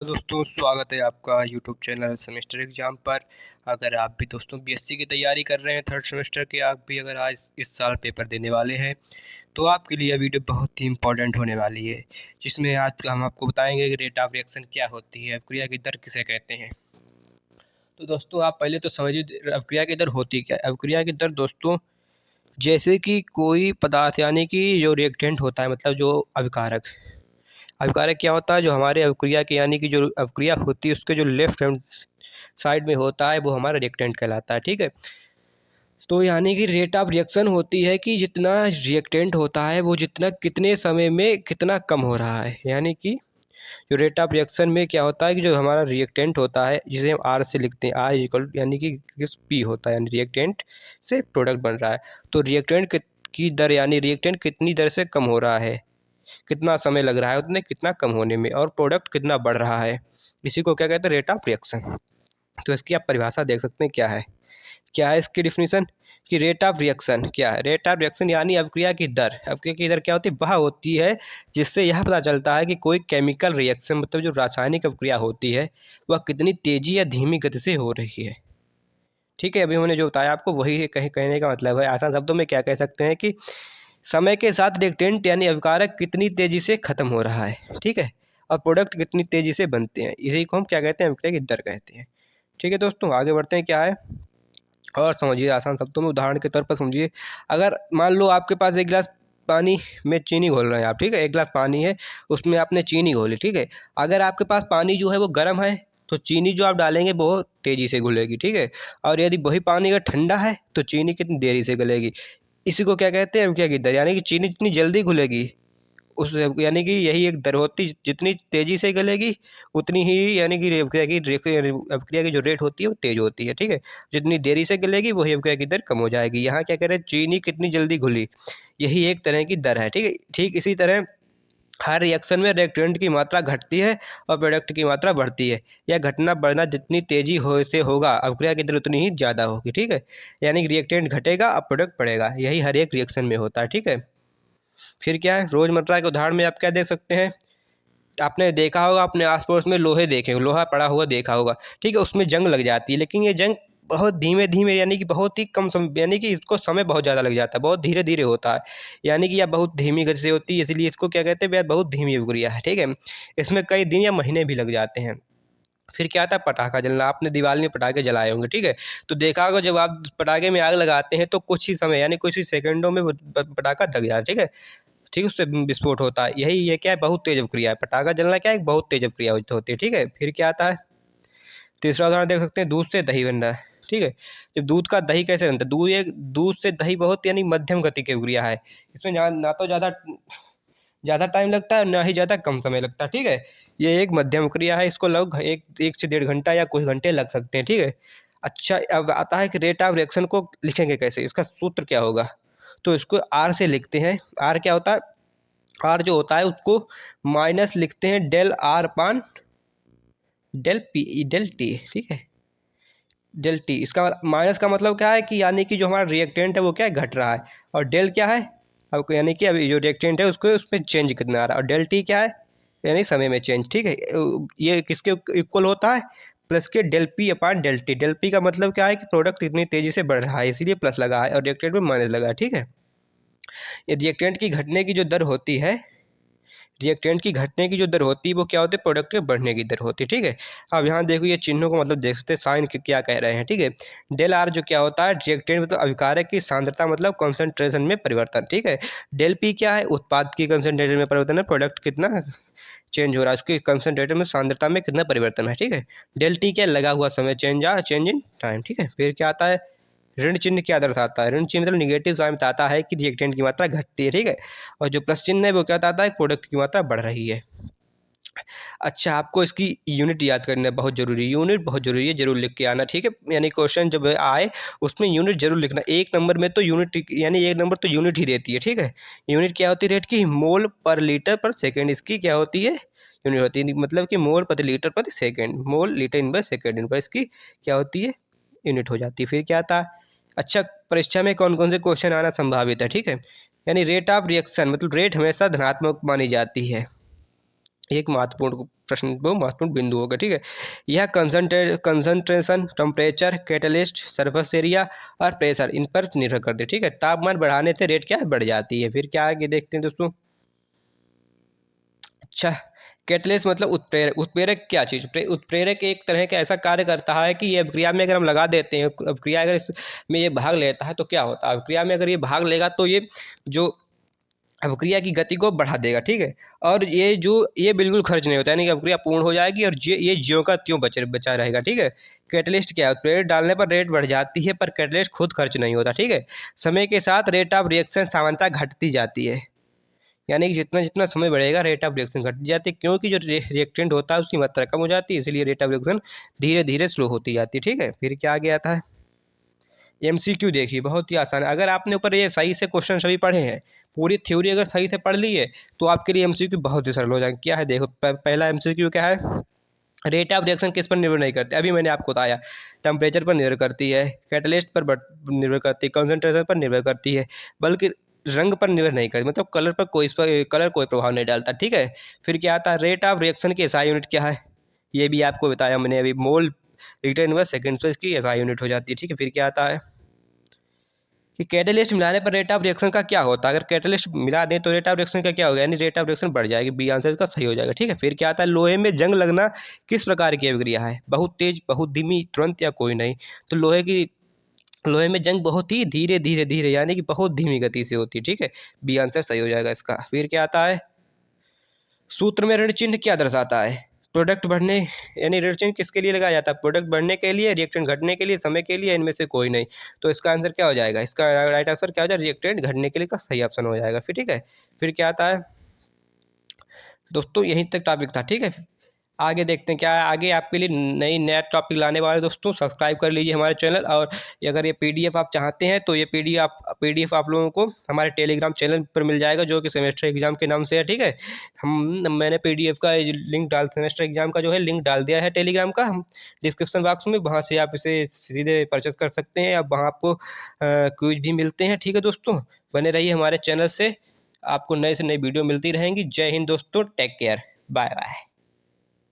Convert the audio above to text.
तो दोस्तों स्वागत है आपका यूट्यूब चैनल सेमेस्टर एग्जाम पर। अगर आप भी दोस्तों बीएससी की तैयारी कर रहे हैं थर्ड सेमेस्टर के, आप भी अगर आज इस साल पेपर देने वाले हैं तो आपके लिए यह वीडियो बहुत ही इंपॉर्टेंट होने वाली है, जिसमें आज हम आपको बताएंगे कि रेट ऑफ रिएक्शन क्या होती है, अभिक्रिया की दर किसे कहते हैं। तो दोस्तों आप पहले तो समझिए अभिक्रिया की दर होती क्या है। अभिक्रिया की दर दोस्तों जैसे कि कोई पदार्थ यानी कि जो रिएक्टेंट होता है, मतलब जो अभिकारक अभिकारक क्या होता है, जो हमारे अभिक्रिया की यानी कि जो अभिक्रिया होती है उसके जो लेफ्ट हैंड साइड में होता है वो हमारा रिएक्टेंट कहलाता है। ठीक है, तो यानी कि रेट ऑफ रिएक्शन होती है कि जितना रिएक्टेंट होता है वो जितना कितने समय में कितना कम हो रहा है। यानी कि जो रेट ऑफ रिएक्शन में क्या होता है कि जो हमारा रिएक्टेंट होता है जिसे हम आर से लिखते हैं, आर इक्वल यानी कि पी होता है, यानी रिएक्टेंट से प्रोडक्ट बन रहा है। तो रिएक्टेंट की दर यानी रिएक्टेंट कितनी दर से कम हो रहा है, कितना समय लग रहा है उतने कितना कम होने में, और प्रोडक्ट कितना बढ़ रहा है, इसी को क्या कहते हैं, रेट ऑफ रिएक्शन। तो इसकी आप परिभाषा देख सकते हैं क्या है इसकी डिफिनीशन कि रेट ऑफ रिएक्शन क्या है। रेट ऑफ रिएक्शन यानी अभिक्रिया की दर। अभिक्रिया की दर क्या होती है, वह होती है जिससे यह पता चलता है कि कोई केमिकल रिएक्शन मतलब जो रासायनिक अभिक्रिया होती है वह कितनी तेजी या धीमी गति से हो रही है। ठीक है, अभी मैंने जो बताया आपको वही कहीं कहने का मतलब है। आसान शब्दों में क्या कह सकते हैं कि समय के साथ रिएक्टेंट यानी अभिकारक कितनी तेजी से खत्म हो रहा है, ठीक है, और प्रोडक्ट कितनी तेजी से बनते हैं, इसी को हम क्या कहते हैं, अभिक्रिया की दर कहते हैं। ठीक है दोस्तों, आगे बढ़ते हैं क्या है और समझिए आसान शब्दों में, उदाहरण के तौर पर समझिए। अगर मान लो आपके पास एक गिलास पानी में चीनी घोल रहे हैं आप, ठीक है, एक गिलास पानी है उसमें आपने चीनी घोली, ठीक है। अगर आपके पास पानी जो है वो गर्म है तो चीनी जो आप डालेंगे वो तेजी से घुलेगी, ठीक है। और यदि वही पानी अगर ठंडा है तो चीनी कितनी देरी से गलेगी। इसी को क्या कहते हैं, अभिक्रिया की दर, यानी कि चीनी जितनी जल्दी घुलेगी उस यानी कि यही एक दर होती, जितनी तेजी से गलेगी उतनी ही यानी कि अभिक्रिया की जो रेट होती है वो तेज होती है, ठीक है। जितनी देरी से गलेगी वही अभिक्रिया की दर कम हो जाएगी। यहाँ क्या कह रहे हैं, चीनी कितनी जल्दी घुली, यही एक तरह की दर है, ठीक है। ठीक इसी तरह हर रिएक्शन में रिएक्टेंट की मात्रा घटती है और प्रोडक्ट की मात्रा बढ़ती है। यह घटना बढ़ना जितनी तेजी हो से होगा अभिक्रिया की दर उतनी ही ज़्यादा होगी, ठीक है। यानी कि रिएक्टेंट घटेगा और प्रोडक्ट बढ़ेगा, यही हर एक रिएक्शन में होता है, ठीक है। फिर क्या है, रोजमर्रा के उदाहरण में आप क्या देख सकते हैं, आपने देखा होगा अपने आस पड़ोस में लोहे देखे, लोहा पड़ा हुआ देखा होगा, ठीक है, उसमें जंग लग जाती है, लेकिन ये जंग बहुत धीमे धीमे यानी कि बहुत ही कम समय, यानी कि इसको समय बहुत ज़्यादा लग जाता है, बहुत धीरे धीरे होता है, यानी कि यह बहुत धीमी गति से होती है, इसलिए इसको क्या कहते हैं, यह बहुत धीमी अभिक्रिया है, ठीक है। इसमें कई दिन या महीने भी लग जाते हैं। फिर क्या आता है, पटाखा जलना। आपने दिवाली में पटाखे जलाए होंगे, ठीक है, तो देखा होगा जब आप पटाखे में आग लगाते हैं तो कुछ ही समय यानी कुछ ही सेकंडों में वो पटाखा दग जाता है, ठीक है। ठीक है, उससे विस्फोट होता है, यही ये क्या है, बहुत तेज अभिक्रिया है। पटाखा जलना क्या है, एक बहुत तेज अभिक्रिया होती है, ठीक है। फिर क्या आता है, तीसरा उदाहरण देख सकते हैं, दूध से दही बनना है, ठीक है। जब दूध का दही कैसे बनता है, दूध से दही बहुत यानी मध्यम गति की अभिक्रिया है। इसमें ना तो ज़्यादा ज़्यादा टाइम लगता है ना ही ज़्यादा कम समय लगता है, ठीक है। ये एक मध्यम क्रिया है, इसको लगभग एक से 1.5 घंटा या कुछ घंटे लग सकते हैं, ठीक है। अच्छा, अब आता है कि रेट ऑफ रिएक्शन को लिखेंगे कैसे, इसका सूत्र क्या होगा। तो इसको आर से लिखते हैं। आर क्या होता है, आर जो होता है उसको माइनस लिखते हैं डेल आर पान डेल पी डेल टी, ठीक है, डेल टी। इसका माइनस का मतलब क्या है कि यानी कि जो हमारा रिएक्टेंट है वो क्या है, घट रहा है, और डेल क्या है, अब यानी कि अभी जो रिएक्टेंट है उसको उसमें चेंज कितना आ रहा है, और डेल टी क्या है, यानी समय में चेंज, ठीक है। ये किसके इक्वल होता है, प्लस के del P upon del T. Del P का मतलब क्या है कि प्रोडक्ट इतनी तेजी से बढ़ रहा है इसीलिए प्लस लगा है, और रिएक्टेंट में माइनस लगा है, ठीक है। ये रिएक्टेंट की घटने की जो दर होती है, रिएक्टेंट की घटने की जो दर होती है वो क्या होती है, प्रोडक्ट के बढ़ने की दर होती है, ठीक है। अब यहाँ देखो ये चिन्हों को मतलब देख सकते हैं, साइन के क्या कह रहे हैं, ठीक है। डेल आर जो क्या होता है, रिएक्टेंट मतलब अभिकारक की सांद्रता मतलब कॉन्सेंट्रेशन में परिवर्तन, ठीक है। डेल पी क्या है, उत्पाद की कंसंट्रेशन में परिवर्तन है, प्रोडक्ट कितना चेंज हो रहा है, उसकी कंसंट्रेशन में सांद्रता में कितना परिवर्तन है, ठीक है। डेल टी क्या लगा हुआ समय, चेंज इन टाइम, ठीक है। फिर क्या आता है, ऋण चिन्ह क्या दर्शाता है, ऋण चिन्ह मतलब निगेटिव साइन बताता है कि रिएक्टेंट की मात्रा घटती है, ठीक है। और जो प्लस चिन्ह है वो क्या बताता है, प्रोडक्ट की मात्रा बढ़ रही है। अच्छा, आपको इसकी यूनिट याद करना बहुत जरूरी है, यूनिट बहुत जरूरी है, जरूर लिख के आना, ठीक है। यानी क्वेश्चन जब आए उसमें यूनिट जरूर लिखना। एक नंबर में तो यूनिट यानी एक नंबर तो यूनिट ही देती है, ठीक है। यूनिट क्या होती है, रेट की मोल पर लीटर पर सेकेंड, इसकी क्या होती है, यूनिट होती है, मतलब कि मोल प्रति लीटर प्रति second, mole litre in by second in by, इसकी क्या होती है, यूनिट हो जाती है। फिर क्या था, अच्छा परीक्षा में कौन कौन से क्वेश्चन आना संभावित है, ठीक है। यानी रेट ऑफ रिएक्शन मतलब रेट हमेशा धनात्मक मानी जाती है, एक महत्वपूर्ण प्रश्न बहुत महत्वपूर्ण बिंदु होगा, ठीक है। यह concentration, temperature, catalyst, surface area और प्रेशर इन पर निर्भर करते हैं, ठीक है। तापमान बढ़ाने से रेट क्या है, बढ़ जाती है। फिर क्या आगे देखते हैं दोस्तों। अच्छा, कैटलिस्ट मतलब उत्प्रेरक। उत्प्रेरक क्या चीज़, उत्प्रेरक एक तरह का ऐसा कार्य करता है कि ये अभिक्रिया में अगर हम लगा देते हैं, अभिक्रिया अगर इसमें ये भाग लेता है तो क्या होता है, अभिक्रिया में अगर ये भाग लेगा तो ये जो अभिक्रिया की गति को बढ़ा देगा, ठीक है। और ये बिल्कुल खर्च नहीं होता, यानी कि अभिक्रिया पूर्ण हो जाएगी और ये ज्यों का त्यों बचा रहेगा, ठीक है। कैटलिस्ट क्या है, उत्प्रेरक डालने पर रेट बढ़ जाती है पर कैटलिस्ट खुद खर्च नहीं होता, ठीक है। समय के साथ रेट ऑफ रिएक्शन सामान्यतः घटती जाती है, यानी कि जितना जितना समय बढ़ेगा रेट ऑफ रिएक्शन घट जाती है, क्योंकि जो रिएक्टेंट होता है उसकी मात्रा कम हो जाती है, इसलिए रेट ऑफ रिएक्शन धीरे धीरे स्लो होती जाती है, ठीक है। फिर क्या आगे आता है, एमसीक्यू देखिए बहुत ही आसान है। अगर आपने ऊपर ये सही से क्वेश्चन सभी पढ़े हैं, पूरी थ्योरी अगर सही से पढ़ ली है तो आपके लिए एमसीक्यू बहुत ही सरल हो जाएगा। क्या है देखो, पहला एमसीक्यू क्या है, रेट ऑफ रिएक्शन किस पर निर्भर नहीं करती, अभी मैंने आपको बताया। टेम्परेचर पर निर्भर करती है, कैटलिस्ट पर निर्भर करती है, कंसंट्रेशन पर निर्भर करती है, बल्कि रंग पर निर्भर नहीं करती, मतलब कलर पर कोई, इस पर कलर कोई प्रभाव नहीं डालता, ठीक है। फिर क्या आता है, रेट ऑफ रिएक्शन की एसआई यूनिट क्या है, ये भी आपको बताया मैंने अभी, मोल लीटर इनवर्स सेकेंड पर इसकी एसआई यूनिट हो जाती है, ठीक है। फिर क्या आता है कि कैटलिस्ट मिलाने पर रेट ऑफ रिएक्शन का क्या होता है, अगर कैटलिस्ट मिला दें तो रेट ऑफ रिएक्शन का क्या होगा, यानी रेट ऑफ रिएक्शन बढ़ जाएगी, बी आंसर इसका सही हो जाएगा, ठीक है। फिर क्या आता है, लोहे में जंग लगना किस प्रकार की अभिक्रिया है, बहुत तेज, बहुत धीमी, तुरंत या कोई नहीं। तो लोहे में जंग बहुत ही धीरे धीरे धीरे, यानी कि बहुत धीमी गति से होती है, ठीक है। बी आंसर सही हो जाएगा इसका। फिर क्या आता है, सूत्र में ऋण चिन्ह क्या दर्शाता है, प्रोडक्ट बढ़ने, यानी ऋण चिन्ह किसके लिए लगाया जाता है, प्रोडक्ट बढ़ने के लिए, रिएक्टेंट घटने के लिए, समय के लिए, इनमें से कोई नहीं। तो इसका आंसर क्या हो जाएगा, इसका राइट आंसर क्या हो जाएगा, रिएक्टेंट घटने के लिए का सही ऑप्शन हो जाएगा, फिर ठीक है। फिर क्या आता है दोस्तों, यहीं तक टॉपिक था, ठीक है। आगे देखते हैं क्या है, आगे आपके लिए नया टॉपिक लाने वाले दोस्तों, सब्सक्राइब कर लीजिए हमारे चैनल। और अगर ये पीडीएफ आप चाहते हैं तो ये पीडीएफ आप लोगों को हमारे टेलीग्राम चैनल पर मिल जाएगा, जो कि सेमेस्टर एग्जाम के नाम से है, ठीक है। मैंने पीडीएफ का लिंक सेमेस्टर एग्जाम का जो है लिंक डाल दिया है टेलीग्राम का, हम डिस्क्रिप्शन बॉक्स में, वहाँ से आप इसे सीधे परचेस कर सकते हैं। अब वहाँ आपको क्विज भी मिलते हैं, ठीक है दोस्तों। बने रहिए हमारे चैनल से, आपको नए से नई वीडियो मिलती रहेंगी। जय हिंद दोस्तों, टेक केयर, बाय बाय।